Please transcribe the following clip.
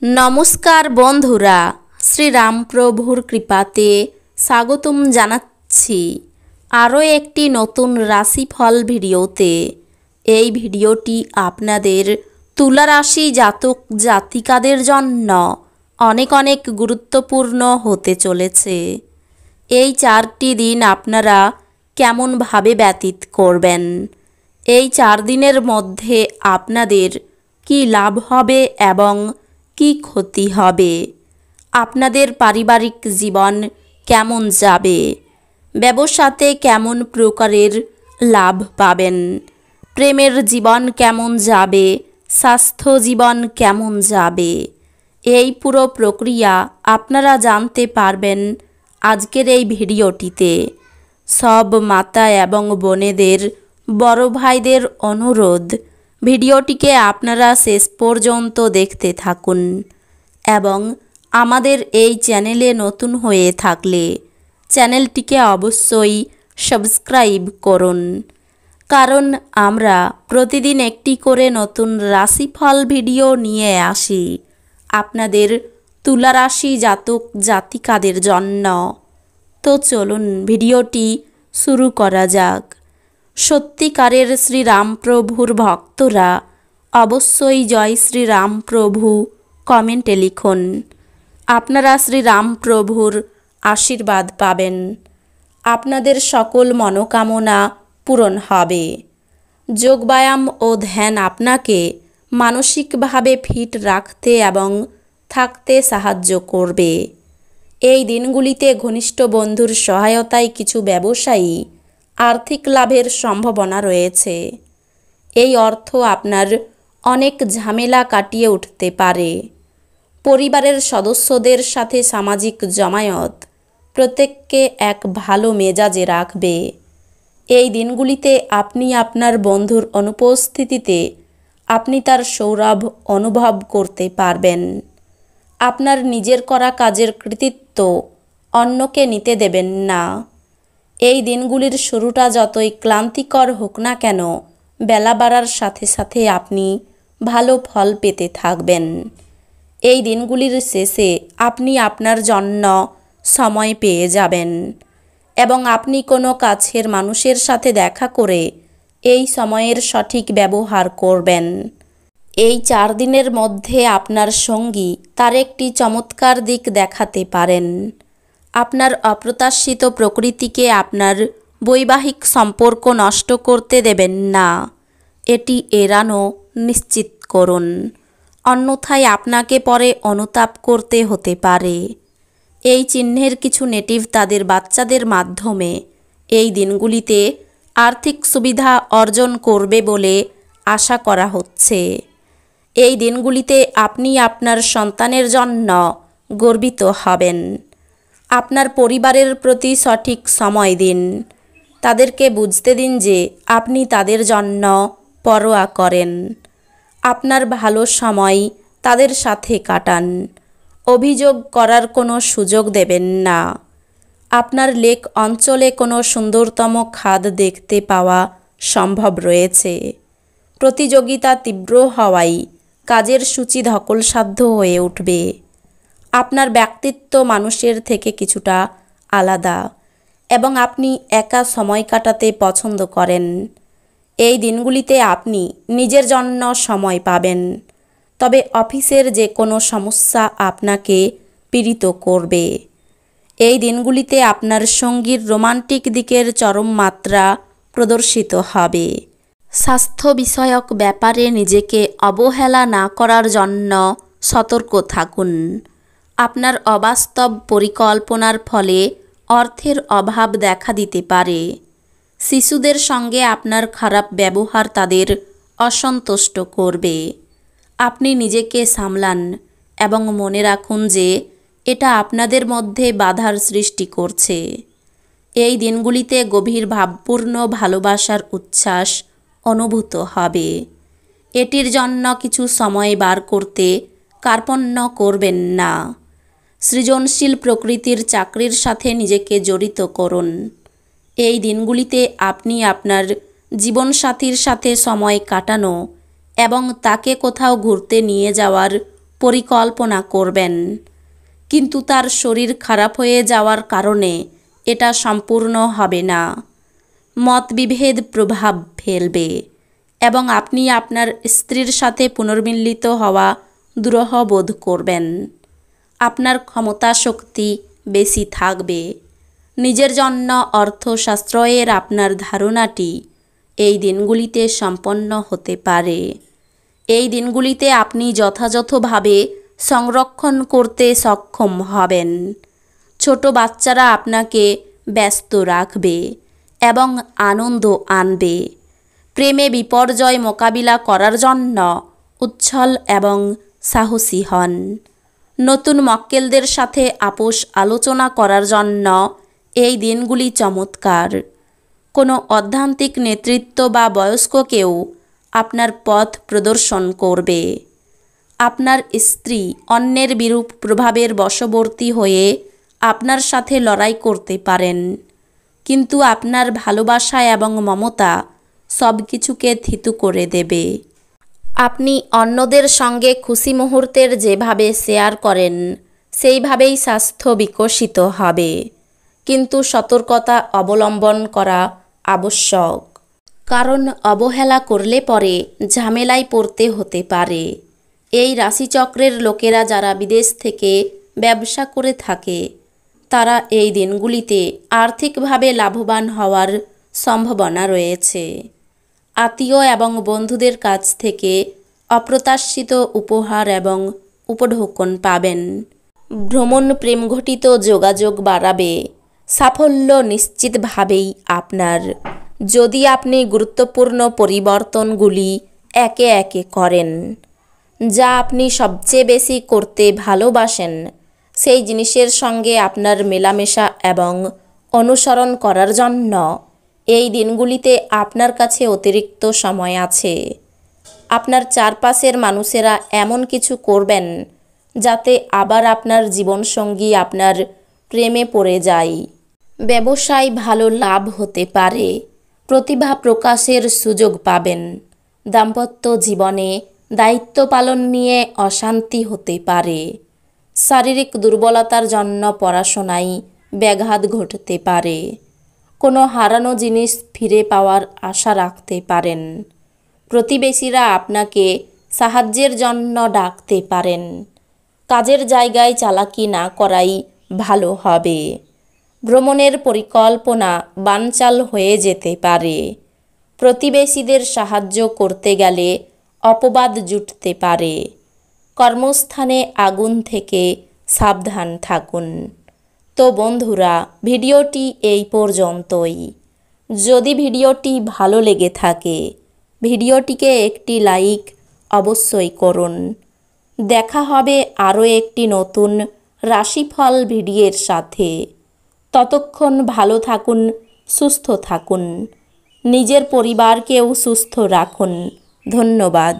नमस्कार बंधुरा श्रीरामप्रभुर कृपाते स्वागतम जानाচ্ছি आरो एकटी नतून राशिफल भिडियोते। এই ভিডিওটি আপনাদের তুলা রাশি জাতক জাতিকাদের জন্য অনেক অনেক গুরুত্বপূর্ণ হতে চলেছে। এই 4টি দিন আপনারা কেমন ভাবে ব্যতীত করবেন, এই 4 দিনের মধ্যে আপনাদের কি লাভ হবে এবং কি ক্ষতি হবে, আপনাদের পারিবারিক জীবন কেমন যাবে, ব্যবসাতে কেমন প্রকারের লাভ পাবেন, প্রেমের জীবন কেমন যাবে, স্বাস্থ্য জীবন কেমন যাবে, এই পুরো প্রক্রিয়া আপনারা জানতে পারবেন আজকের এই ভিডিওটিতে। সব মাতা এবং বোনেদের বড় ভাইদের অনুরোধ, ভিডিওটিকে আপনারা শেষ পর্যন্ত দেখতে থাকুন এবং আমাদের এই চ্যানেলে নতুন হয়ে থাকলে চ্যানেলটিকে অবশ্যই সাবস্ক্রাইব করুন, কারণ আমরা প্রতিদিন একটি করে নতুন রাশিফল ভিডিও নিয়ে আসি আপনাদের তুলা রাশি জাতক জাতিকাদের জন্য। তো চলুন ভিডিওটি শুরু করা যাক। সত্যিকারের শ্রীরামপ্রভুর ভক্তরা অবশ্যই জয় শ্রীরামপ্রভু কমেন্টে লিখুন। আপনারা শ্রীরামপ্রভুর আশীর্বাদ পাবেন, আপনাদের সকল মনোকামনা পূরণ হবে। যোগব্যায়াম ও ধ্যান আপনাকে মানসিকভাবে ফিট রাখতে এবং থাকতে সাহায্য করবে। এই দিনগুলিতে ঘনিষ্ঠ বন্ধুর সহায়তায় কিছু ব্যবসায়ী আর্থিক লাভের সম্ভাবনা রয়েছে। এই অর্থ আপনার অনেক ঝামেলা কাটিয়ে উঠতে পারে। পরিবারের সদস্যদের সাথে সামাজিক জমায়েত প্রত্যেককে এক ভালো মেজাজে রাখবে। এই দিনগুলিতে আপনি আপনার বন্ধুর অনুপস্থিতিতে আপনি তার সৌরভ অনুভব করতে পারবেন। আপনার নিজের করা কাজের কৃতিত্ব অন্যকে নিতে দেবেন না। এই দিনগুলির শুরুটা যতই ক্লান্তিকর হোক না কেন, বেলা বাড়ার সাথে সাথে আপনি ভালো ফল পেতে থাকবেন। এই দিনগুলির শেষে আপনি আপনার জন্য সময় পেয়ে যাবেন এবং আপনি কোনো কাছের মানুষের সাথে দেখা করে এই সময়ের সঠিক ব্যবহার করবেন। এই 4 দিনের মধ্যে আপনার সঙ্গী তার একটি চমৎকার দিক দেখাতে পারেন। আপনার অপ্রত্যাশিত প্রকৃতিকে আপনার বৈবাহিক সম্পর্ক নষ্ট করতে দেবেন না, এটি এড়ানো নিশ্চিত করুন, অন্যথায় আপনাকে পরে অনুতাপ করতে হতে পারে। এই চিহ্নের কিছু নেটিভ তাদের বাচ্চাদের মাধ্যমে এই দিনগুলিতে আর্থিক সুবিধা অর্জন করবে বলে আশা করা হচ্ছে। এই দিনগুলিতে আপনি আপনার সন্তানের জন্য গর্বিত হবেন। আপনার পরিবারের প্রতি সঠিক সময় দিন, তাদেরকে বুঝতে দিন যে আপনি তাদের জন্য পরোয়া করেন। আপনার ভালো সময় তাদের সাথে কাটান, অভিযোগ করার কোনো সুযোগ দেবেন না। আপনার লেক অঞ্চলে কোনো সুন্দরতম খাদ দেখতে পাওয়া সম্ভব রয়েছে। প্রতিযোগিতা তীব্র হওয়ায় কাজের সূচি ধকলসাধ্য হয়ে উঠবে। আপনার ব্যক্তিত্ব মানুষের থেকে কিছুটা আলাদা এবং আপনি একা সময় কাটাতে পছন্দ করেন। এই দিনগুলিতে আপনি নিজের জন্য সময় পাবেন, তবে অফিসের যে কোনো সমস্যা আপনাকে পীড়িত করবে। এই দিনগুলিতে আপনার সঙ্গীর রোমান্টিক দিকের চরম মাত্রা প্রদর্শিত হবে। স্বাস্থ্য বিষয়ক ব্যাপারে নিজেকে অবহেলা না করার জন্য সতর্ক থাকুন। আপনার অবাস্তব পরিকল্পনার ফলে অর্থের অভাব দেখা দিতে পারে। শিশুদের সঙ্গে আপনার খারাপ ব্যবহার তাদের অসন্তুষ্ট করবে। আপনি নিজেকে সামলান এবং মনে রাখুন যে এটা আপনাদের মধ্যে বাধার সৃষ্টি করছে। এই দিনগুলিতে গভীর ভাবপূর্ণ ভালোবাসার উচ্ছ্বাস অনুভূত হবে। এটির জন্য কিছু সময় বার করতে কার্পণ্য করবেন না। সৃজনশীল প্রকৃতির চাকরির সাথে নিজেকে জড়িত করুন। এই দিনগুলিতে আপনি আপনার জীবনসাথীর সাথে সময় কাটানো এবং তাকে কোথাও ঘুরতে নিয়ে যাওয়ার পরিকল্পনা করবেন, কিন্তু তার শরীর খারাপ হয়ে যাওয়ার কারণে এটা সম্পূর্ণ হবে না। মতবিভেদ প্রভাব ফেলবে এবং আপনি আপনার স্ত্রীর সাথে পুনর্মিলিত হওয়া দুরূহ বোধ করবেন। আপনার ক্ষমতা শক্তি বেশি থাকবে। নিজের জন্য অর্থশাস্ত্রের আপনার ধারণাটি এই দিনগুলিতে সম্পন্ন হতে পারে। এই দিনগুলিতে আপনি যথাযথভাবে সংরক্ষণ করতে সক্ষম হবেন। ছোট বাচ্চারা আপনাকে ব্যস্ত রাখবে এবং আনন্দ আনবে। প্রেমে বিপর্যয় মোকাবিলা করার জন্য উচ্ছল এবং সাহসী হন। নতুন মক্কেলদের সাথে আপোষ আলোচনা করার জন্য এই দিনগুলি চমৎকার। কোনো অধ্যাত্মিক নেতৃত্ব বা বয়স্ক কেউ আপনার পথ প্রদর্শন করবে। আপনার স্ত্রী অন্যের বিরূপ প্রভাবের বশবর্তী হয়ে আপনার সাথে লড়াই করতে পারেন, কিন্তু আপনার ভালোবাসা এবং মমতা সব কিছুকে থিতু করে দেবে। আপনি অন্যদের সঙ্গে খুশি মুহূর্তের যেভাবে শেয়ার করেন সেইভাবেই স্বাস্থ্য বিকশিত হবে, কিন্তু সতর্কতা অবলম্বন করা আবশ্যক, কারণ অবহেলা করলে পরে ঝামেলায় পড়তে হতে পারে। এই রাশিচক্রের লোকেরা যারা বিদেশ থেকে ব্যবসা করে থাকে তারা এই দিনগুলিতে আর্থিকভাবে লাভবান হওয়ার সম্ভাবনা রয়েছে। আত্মীয় এবং বন্ধুদের কাছ থেকে অপ্রত্যাশিত উপহার এবং উপঢৌকন পাবেন। ভ্রমণ প্রেমঘটিত যোগাযোগ বাড়াবে। সাফল্য নিশ্চিতভাবেই আপনার, যদি আপনি গুরুত্বপূর্ণ পরিবর্তনগুলি একে একে করেন। যা আপনি সবচেয়ে বেশি করতে ভালোবাসেন সেই জিনিসের সঙ্গে আপনার মেলামেশা এবং অনুসরণ করার জন্য এই দিনগুলিতে আপনার কাছে অতিরিক্ত সময় আছে। আপনার চারপাশের মানুষেরা এমন কিছু করবেন যাতে আবার আপনার জীবনসঙ্গী আপনার প্রেমে পড়ে যায়। ব্যবসায় ভালো লাভ হতে পারে। প্রতিভা প্রকাশের সুযোগ পাবেন। দাম্পত্য জীবনে দায়িত্ব পালন নিয়ে অশান্তি হতে পারে। শারীরিক দুর্বলতার জন্য পড়াশোনায় ব্যাঘাত ঘটতে পারে। কোনো হারানো জিনিস ফিরে পাওয়ার আশা রাখতে পারেন। প্রতিবেশীরা আপনাকে সাহায্যের জন্য ডাকতে পারেন। কাজের জায়গায় চালাকি না করাই ভালো হবে। ভ্রমণের পরিকল্পনা বানচাল হয়ে যেতে পারে। প্রতিবেশীদের সাহায্য করতে গেলে অপবাদ জুটতে পারে। কর্মস্থানে আগুন থেকে সাবধান থাকুন। তো বন্ধুরা, ভিডিওটি এই পর্যন্তই। যদি ভিডিওটি ভালো লেগে থাকে ভিডিওটিকে একটি লাইক অবশ্যই করুন। দেখা হবে আরও একটি নতুন রাশিফল ভিডিওর সাথে। ততক্ষণ ভালো থাকুন, সুস্থ থাকুন, নিজের পরিবারকেও সুস্থ রাখুন। ধন্যবাদ।